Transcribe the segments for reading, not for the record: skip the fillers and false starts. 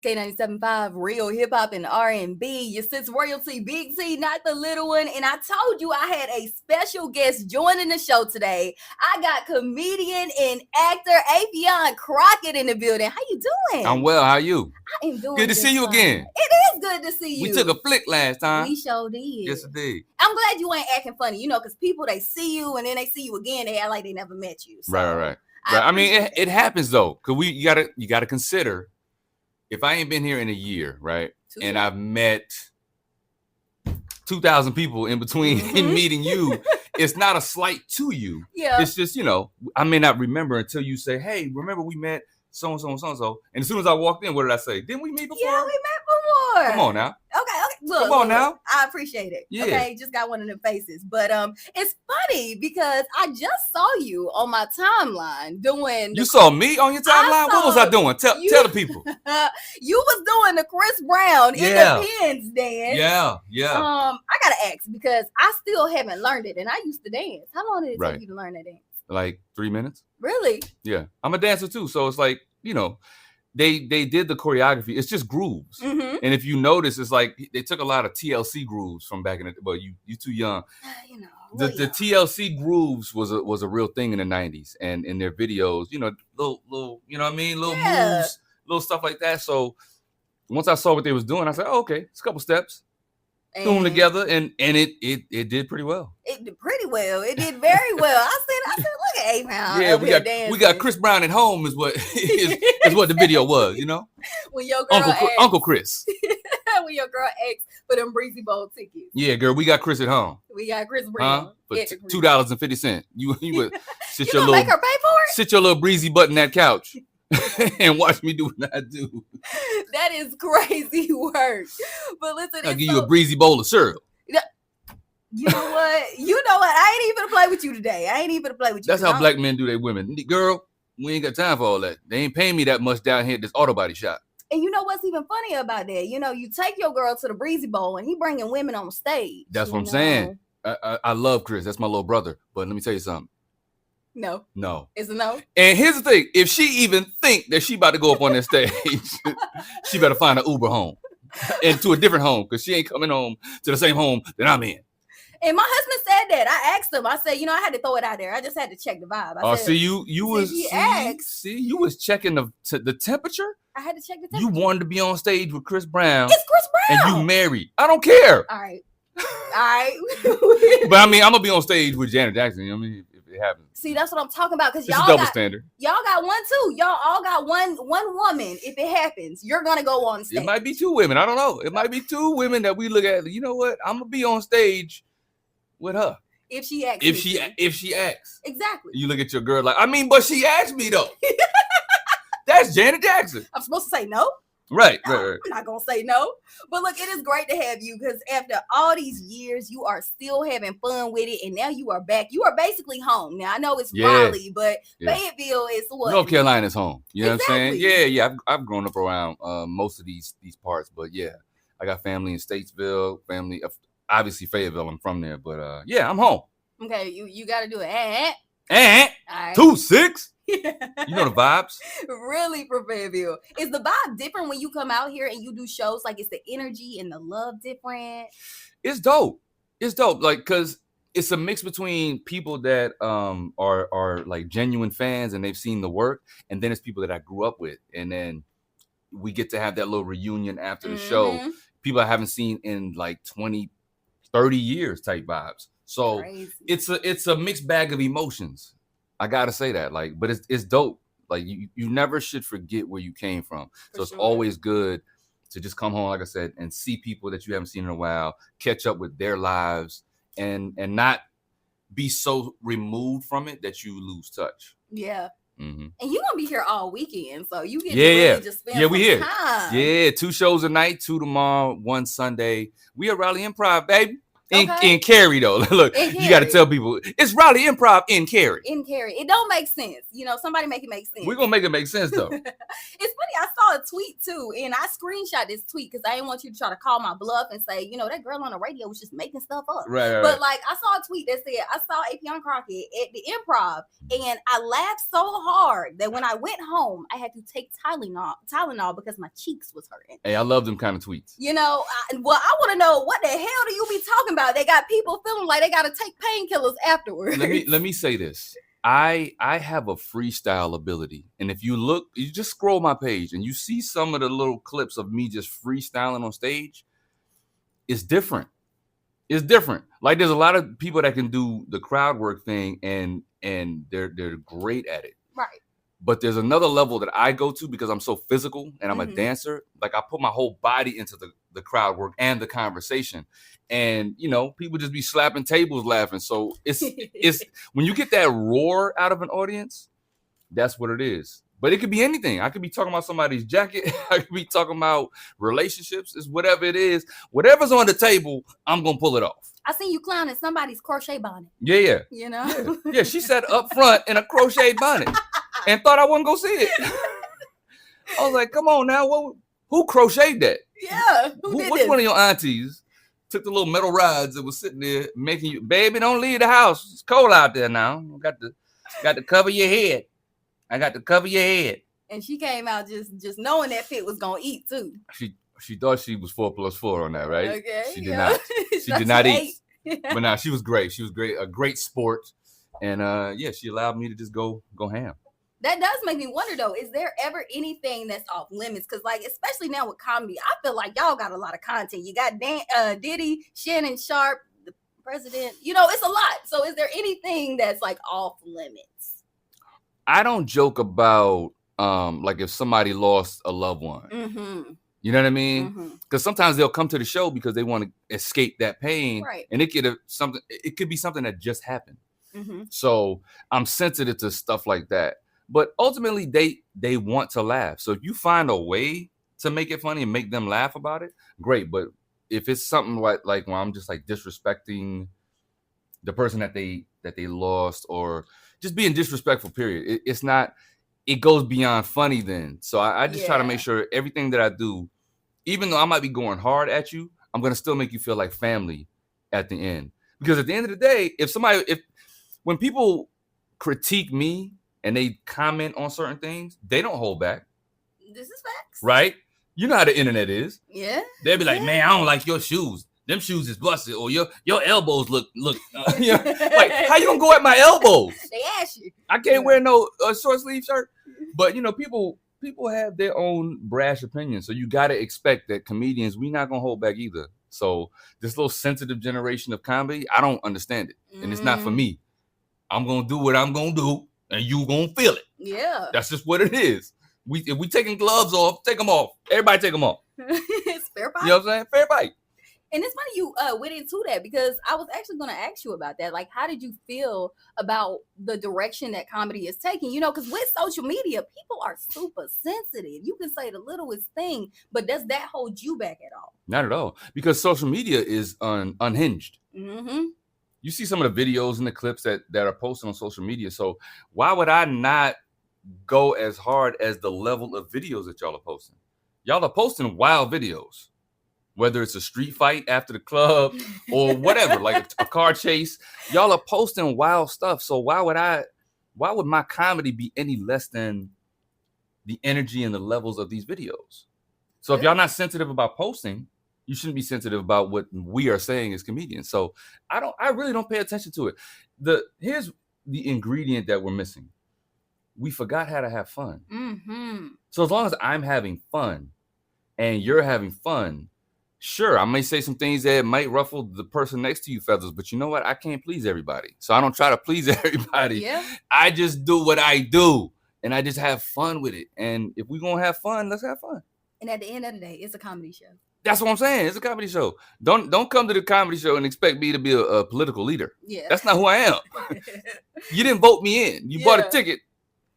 K97.5, real hip hop and R&B. Your sis Royalty, Big T, not the little one. And I told you I had a special guest joining the show today. I got comedian and actor Affion Crockett in the building. How you doing? I'm well. How are you? I am doing good to see you fine. again. It is good to see you. We took a flick last time. We sure did. Yes, it did. I'm glad you ain't acting funny, because people, they see you and then they see you again. They act like they never met you. So right. I mean, it happens though, because you gotta consider. If I ain't been here in a year, right, and I've met 2,000 people in between meeting you, it's not a slight to you. Yeah. It's just, I may not remember until you say, hey, remember we met so-and-so and so-and-so. And as soon as I walked in, what did I say? Didn't we meet before? Yeah, we met before. Come on now. Okay. Look, come on now. I appreciate it. Yeah. Okay, just got one of them faces. But it's funny because I just saw you on my timeline doing. You saw me on your timeline? What was I doing? Tell the people. You was doing the Chris Brown in the Pens dance. Yeah. I gotta ask because I still haven't learned it, and I used to dance. How long did it take you to learn that dance? Like 3 minutes. Really? Yeah, I'm a dancer too, so it's like They did the choreography. It's just grooves, and if you notice, it's like they took a lot of TLC grooves from back in the. But you too young. The TLC grooves was a real thing in the '90s, and in their videos, little little moves, little stuff like that. So once I saw what they was doing, I said, "Oh, okay, it's a couple steps." Threw them together, and it did pretty well. It did pretty well. It did very well. I said, look at Affion. Yeah, we got Chris Brown at home is what is what the video was, When your girl Uncle Chris. When your girl asked for them Breezy Bowl tickets. Yeah, girl, we got Chris at home. We got Chris Brown. For $2.50. You would sit you make her pay for it? Sit your little breezy butt in that couch. And watch me do what I do. That is crazy work. But listen, I'll give you a breezy bowl of cereal. You know what? I ain't even gonna play with you today. That's how black men do their women. Girl, we ain't got time for all that. They ain't paying me that much down here at this auto body shop. And you know what's even funnier about that? You take your girl to the Breezy Bowl and he bringing women on stage. That's what I'm saying. I love Chris. That's my little brother. But let me tell you something. No. It's a no. And here's the thing. If she even think that she about to go up on that stage, she better find an Uber home and to a different home because she ain't coming home to the same home that I'm in. And my husband said that. I asked him. I said, I had to throw it out there. I just had to check the vibe. You was checking the temperature. I had to check the temperature. You wanted to be on stage with Chris Brown. It's Chris Brown. And you married. I don't care. All right. But I mean, I'm gonna be on stage with Janet Jackson. You know what I mean? If it happens. See, that's what I'm talking about. Because y'all double standard. Y'all got one too. Y'all all got one woman. If it happens, you're gonna go on stage. It might be two women. I don't know. It might be two women that we look at. You know what? I'm gonna be on stage with her. If she asks. If she asks. Exactly. You look at your girl like, but she asked me though. That's Janet Jackson. I'm supposed to say no. Right. I'm not gonna say no. But look, it is great to have you because after all these years, you are still having fun with it, and now you are back. You are basically home. Now I know it's Raleigh, but Fayetteville is what? North Carolina's home. You know what I'm saying? Yeah. I've grown up around most of these parts, but yeah, I got family in Statesville, family of obviously Fayetteville. I'm from there, but I'm home. Okay, you got to do it. All right. 2-6. You know the vibes. Really, for Fayetteville. Is the vibe different when you come out here and you do shows? Like, is the energy and the love different? It's dope. Like, cause it's a mix between people that are like genuine fans and they've seen the work, and then it's people that I grew up with, and then we get to have that little reunion after the show. People I haven't seen in like 20, 30 years type vibes. So crazy. It's a mixed bag of emotions. I gotta say that, like, but it's dope. Like you never should forget where you came from. So it's always good to just come home, like I said, and see people that you haven't seen in a while, catch up with their lives, and not be so removed from it that you lose touch. Yeah. And you're gonna be here all weekend, so you get to really just spend some time. Yeah, 2 shows a night, 2 tomorrow, 1 Sunday. We at Raleigh Improv, baby. In Cary though. Look, you got to tell people it's Raleigh Improv in Cary. In Cary. It don't make sense. Somebody make it make sense. We're going to make it make sense though. It's funny. I saw a tweet too, and I screenshot this tweet because I didn't want you to try to call my bluff and say, that girl on the radio was just making stuff up. Right. But like, I saw a tweet that said, I saw Affion Crockett at the Improv, and I laughed so hard that when I went home, I had to take Tylenol because my cheeks was hurting. Hey, I love them kind of tweets. I want to know, what the hell do you be talking about? They got people feeling like they got to take painkillers afterwards. Let me say this. I have a freestyle ability. And if you look, you just scroll my page and you see some of the little clips of me just freestyling on stage. It's different. It's different. Like there's a lot of people that can do the crowd work thing and they're great at it. Right. But there's another level that I go to because I'm so physical and I'm a dancer. Like I put my whole body into the crowd work and the conversation. And, people just be slapping tables laughing. So it's when you get that roar out of an audience, that's what it is. But it could be anything. I could be talking about somebody's jacket. I could be talking about relationships. It's whatever it is. Whatever's on the table, I'm going to pull it off. I seen you clowning somebody's crochet bonnet. Yeah. Yeah, she sat up front in a crochet bonnet and thought I wasn't going to see it. I was like, come on now. Who crocheted that? Yeah. Which one of your aunties took the little metal rods that was sitting there making you, baby, don't leave the house. It's cold out there now. Got to cover your head. I got to cover your head. And she came out just knowing that fit was gonna eat too. She thought she was 4 + 4 on that, right? Okay. She did not. She did not eat. But now she was great. She was great, a great sport. And she allowed me to just go ham. That does make me wonder though, is there ever anything that's off limits? Because like, especially now with comedy, I feel like y'all got a lot of content. You got Diddy, Shannon Sharp, the president, it's a lot. So is there anything that's like off limits? I don't joke about like if somebody lost a loved one. Mm-hmm. You know what I mean? Because sometimes they'll come to the show because they want to escape that pain. Right. And it could be something that just happened. Mm-hmm. So I'm sensitive to stuff like that. But ultimately, they want to laugh. So if you find a way to make it funny and make them laugh about it, great. But if it's something like when I'm just like disrespecting the person that they lost or just being disrespectful, period, it's not. It goes beyond funny then. So I just try to make sure everything that I do, even though I might be going hard at you, I'm gonna still make you feel like family at the end. Because at the end of the day, when people critique me and they comment on certain things, they don't hold back. This is facts. Right? You know how the internet is. Yeah. They'll be like, man, I don't like your shoes. Them shoes is busted. Or your elbows look like, how you gonna go at my elbows? They ask you. I can't wear no short sleeve shirt. But, people have their own brash opinions. So you got to expect that comedians, we not going to hold back either. So this little sensitive generation of comedy, I don't understand it. And it's not for me. I'm going to do what I'm going to do. And you gonna feel it. Yeah. That's just what it is. If we taking gloves off, take them off. Everybody take them off. It's fair fight. You know what I'm saying? Fair fight. And it's funny you went into that because I was actually going to ask you about that. Like, how did you feel about the direction that comedy is taking? Because with social media, people are super sensitive. You can say the littlest thing, but does that hold you back at all? Not at all. Because social media is unhinged. Mm-hmm. You see some of the videos and the clips that are posted on social media. So why would I not go as hard as the level of videos that y'all are posting? Y'all are posting wild videos, whether it's a street fight after the club or whatever, like a car chase. Y'all are posting wild stuff. So why would my comedy be any less than the energy and the levels of these videos? So if y'all not sensitive about posting, you shouldn't be sensitive about what we are saying as comedians. So I really don't pay attention to it. Here's the ingredient that we're missing. We forgot how to have fun. Mm-hmm. So as long as I'm having fun and you're having fun, sure, I may say some things that might ruffle the person next to you feathers, but you know what? I can't please everybody. So I don't try to please everybody. Yeah. I just do what I do and I just have fun with it. And if we're going to have fun, let's have fun. And at the end of the day, it's a comedy show. That's what I'm saying. It's a comedy show. Don't come to the comedy show and expect me to be a political leader. Yeah. That's not who I am. You didn't vote me in. You bought a ticket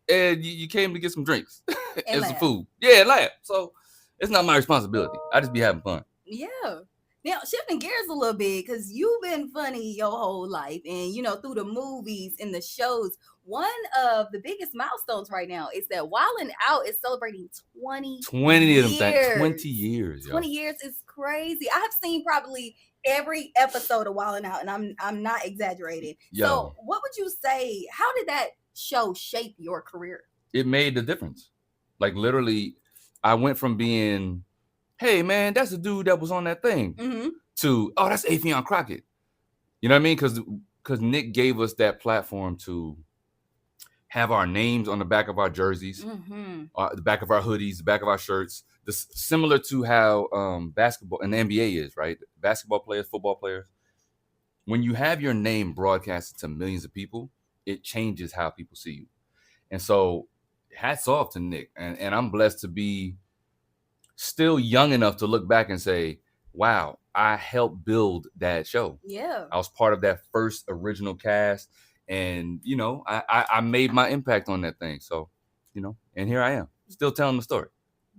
and you came to get some drinks and some food. Yeah, and laugh. So it's not my responsibility. I just be having fun. Yeah. Now, shifting gears a little bit, because you've been funny your whole life, and through the movies and the shows, one of the biggest milestones right now is that Wildin' Out is celebrating 20 20 years. of them, 20 years, 20 years is crazy. I have seen probably every episode of Wildin' Out, and I'm not exaggerating. Yo. So, what would you say? How did that show shape your career? It made the difference. Like literally, I went from being, hey man, that's the dude that was on that thing, to, oh, that's Affion Crockett. You know what I mean? Because Nick gave us that platform to have our names on the back of our jerseys, the back of our hoodies, the back of our shirts. Similar to how basketball and the NBA is, right? Basketball players, football players. When you have your name broadcasted to millions of people, it changes how people see you. And so hats off to Nick. And I'm blessed to be still young enough to look back and say, wow, I helped build that show. Yeah. I was part of that first original cast. And, I made my impact on that thing. So, and here I am, still telling the story.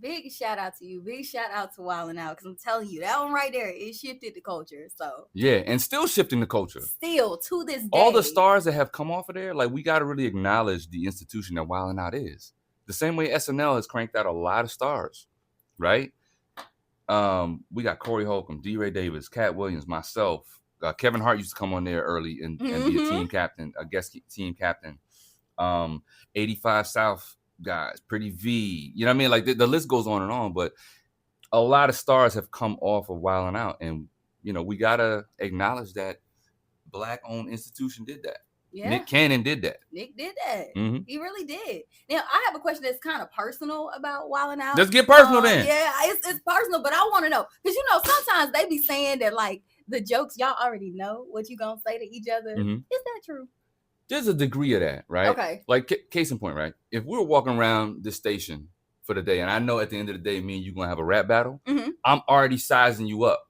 Big shout out to you. Big shout out to Wildin' Out, because I'm telling you, that one right there, it shifted the culture. So yeah, and still shifting the culture. Still to this day. All the stars that have come off of there, like, we got to really acknowledge the institution that Wildin' Out is. The same way SNL has cranked out a lot of stars, right? We got Corey Holcomb, D. Ray Davis, Cat Williams, myself. Kevin Hart used to come on there early and be a team captain, a guest team captain. 85 South guys, Pretty V. You know what I mean? Like the list goes on, but a lot of stars have come off of Wildin' Out, and we gotta acknowledge that Black-owned institution did that. Yeah. Nick Cannon did that. Nick did that. He really did. Now, I have a question that's kind of personal about Wildin' Out. Let's get personal then. Yeah, it's personal, but I want to know, because sometimes they be saying that, like, the jokes, y'all already know what you gonna say to each other. Is that true? There's a degree of that, right? Okay. Like, case in point, right? If we were walking around this station for the day, and I know at the end of the day, me and you gonna have a rap battle, I'm already sizing you up.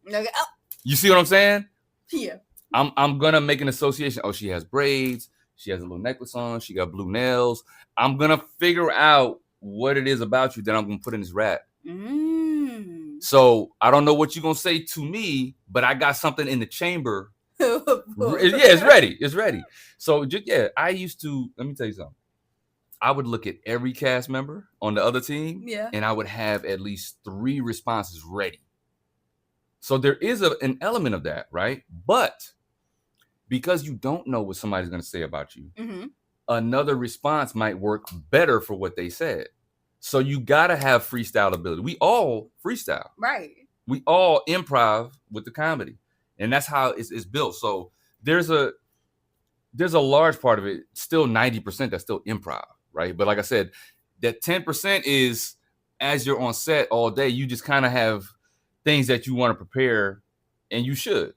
Okay. Oh. You see what I'm saying? Yeah. I'm gonna make an association. Oh, she has braids. She has a little necklace on. She got blue nails. I'm gonna figure out what it is about you that I'm gonna put in this rap. So I don't know what you're gonna say to me, but I got something in the chamber. Yeah, it's ready. It's ready. So I used to. Let me tell you something. I would look at every cast member on the other team, and I would have at least 3 responses ready. So there is an element of that, right? But because you don't know what somebody's going to say about you, another response might work better for what they said. So you got to have freestyle ability. We all freestyle. Right. We all improv with the comedy. And that's how it's built. So there's a large part of it, still 90% that's still improv, right? But like I said, that 10% is, as you're on set all day, you just kind of have things that you want to prepare, and you should,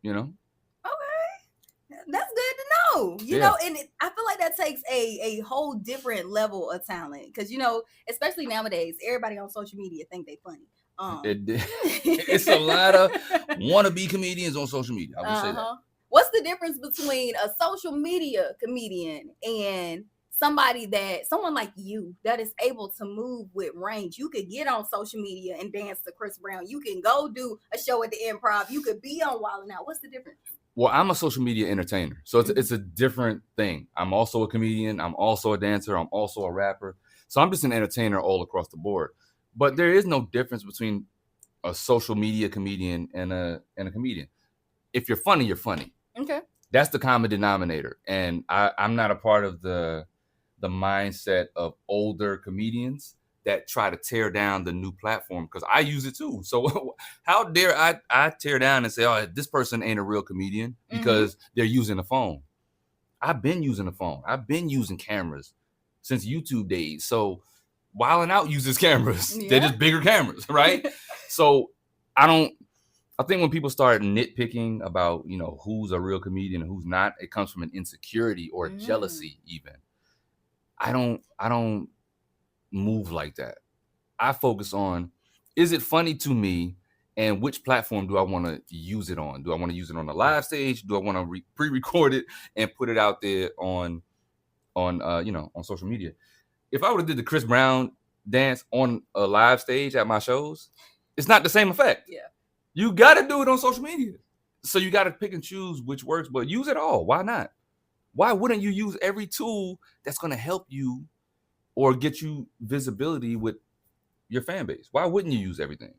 Okay. That's good to know. You know, and I feel like that takes a whole different level of talent, because, especially nowadays, everybody on social media think they funny. It's a lot of wannabe comedians on social media. I would say that. What's the difference between a social media comedian and someone like you that is able to move with range? You could get on social media and dance to Chris Brown. You can go do a show at the Improv. You could be on Wildin' Out. What's the difference? Well, I'm a social media entertainer, so it's a different thing. I'm also a comedian. I'm also a dancer. I'm also a rapper. So I'm just an entertainer all across the board. But there is no difference between a social media comedian and a comedian. If you're funny, you're funny. Okay. That's the common denominator. And I'm not a part of the mindset of older comedians that try to tear down the new platform, because I use it too. So how dare I tear down and say, oh, this person ain't a real comedian because they're using a phone. I've been using a phone. I've been using cameras since YouTube days. So Wildin' Out uses cameras. Yeah. They're just bigger cameras, right? So I think when people start nitpicking about, who's a real comedian and who's not, it comes from an insecurity or jealousy even. I don't move like that. I focus on, is it funny to me, and which platform do I want to use it on? Do I want to use it on the live stage? Do I want to pre-record it and put it out there on social media? If I would have did the Chris Brown dance on a live stage at my shows, it's not the same effect. Yeah. You got to do it on social media. So you got to pick and choose which works, but use it all. Why not? Why wouldn't you use every tool that's going to help you or get you visibility with your fan base? Why wouldn't you use everything?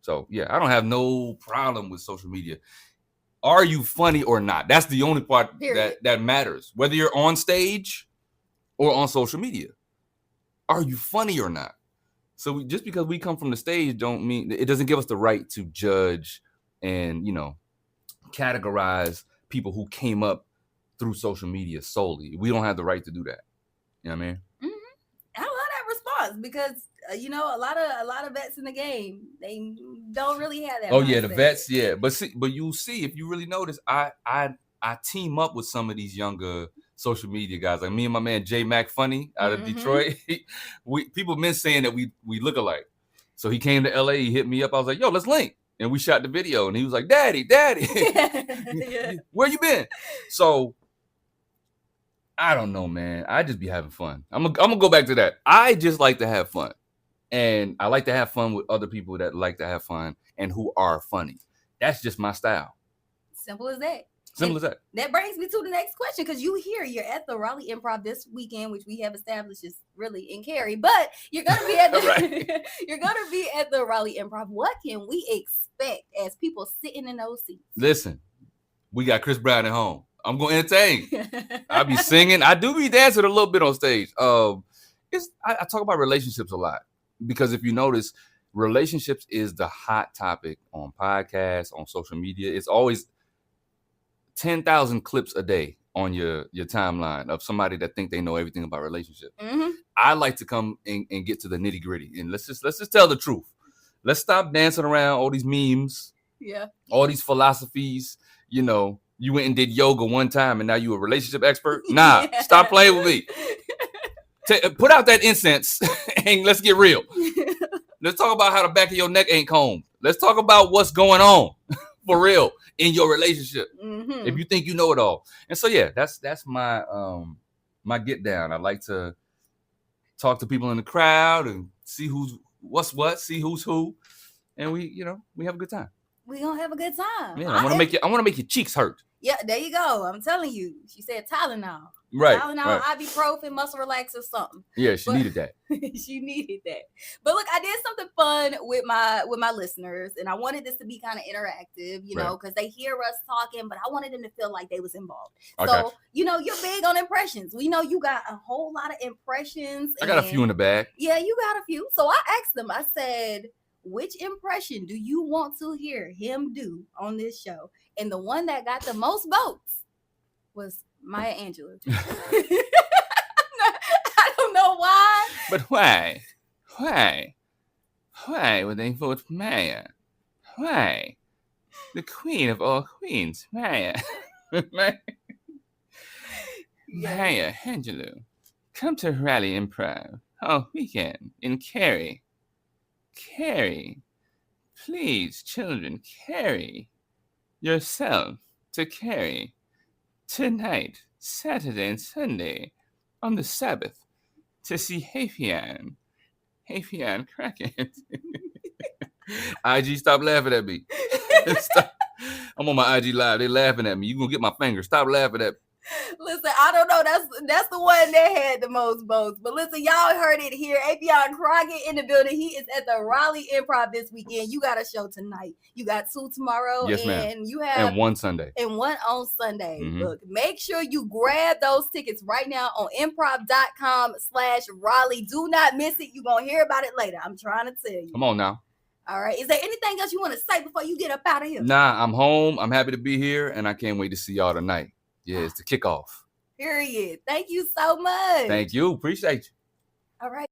So, yeah, I don't have no problem with social media. Are you funny or not? That's the only part that matters. Whether you're on stage or on social media. Are you funny or not? So just because we come from the stage don't mean it doesn't give us the right to judge and, categorize people who came up through social media solely. We don't have the right to do that. You know what I mean? Mm-hmm. I love that response because a lot of vets in the game, they don't really have that. Oh mindset. Yeah, the vets, yeah. But you'll see if you really notice, I team up with some of these younger social media guys, like me and my man J Mac Funny out of Detroit. People been saying that we look alike. So he came to LA, he hit me up. I was like, yo, let's link. And we shot the video and he was like, Daddy, yeah. Where you been? So I don't know, man. I just be having fun. I'm gonna go back to that. I just like to have fun. And I like to have fun with other people that like to have fun and who are funny. That's just my style. Simple as that. Simple as that. That brings me to the next question, because you're at the Raleigh Improv this weekend, which we have established is really in Cary, but you're gonna be at the you're gonna be at the Raleigh Improv. What can we expect as people sitting in those seats? Listen, we got Chris Brown at home. I'm gonna entertain. I'll be singing. I do be dancing a little bit on stage. I talk about relationships a lot because if you notice, relationships is the hot topic on podcasts, on social media. It's always 10,000 clips a day on your timeline of somebody that think they know everything about relationships. I like to come and get to the nitty gritty, and let's just tell the truth. Let's stop dancing around all these memes, all these philosophies. You went and did yoga one time, and now you a relationship expert. Nah, stop playing with me. Put out that incense, and let's get real. Let's talk about how the back of your neck ain't combed. Let's talk about what's going on for real in your relationship. If you think you know it all. And so, yeah, that's my my get down. I like to talk to people in the crowd and see what's what, see who's who. And we have a good time. We gonna have a good time. Yeah, I want to make your cheeks hurt. Yeah, there you go. I'm telling you. She said Tylenol. Right. Tylenol, ibuprofen, muscle relaxer, something. Yeah, she needed that. She needed that. But look, I did something fun with my listeners, and I wanted this to be kind of interactive, because they hear us talking, but I wanted them to feel like they was involved. Okay. So, you're big on impressions. We know you got a whole lot of impressions. I got a few in the bag. Yeah, you got a few. So I asked them, I said, which impression do you want to hear him do on this show? And the one that got the most votes was Maya Angelou. I don't know why. But why? Why would they vote for Maya? Why? The queen of all queens, Maya. Maya Angelou. Come to Raleigh Improv all weekend in Cary. Cary. Please, children, carry yourself to Cary tonight, Saturday and Sunday, on the Sabbath, to see Affion Crockett. IG, stop laughing at me. Stop. I'm on my IG live. They laughing at me. You gonna get my finger. Stop laughing at me. Listen, I don't know. That's the one that had the most votes. But listen, y'all heard it here. Affion Crockett in the building. He is at the Raleigh Improv this weekend. You got a show tonight. You got 2 tomorrow. Yes, ma'am. And 1 Sunday. And 1 on Sunday. Look, make sure you grab those tickets right now on improv.com/Raleigh. Do not miss it. You're going to hear about it later. I'm trying to tell you. Come on now. All right. Is there anything else you want to say before you get up out of here? Nah, I'm home. I'm happy to be here, and I can't wait to see y'all tonight. Yeah, it's the kickoff. Period. Thank you so much. Thank you. Appreciate you. All right.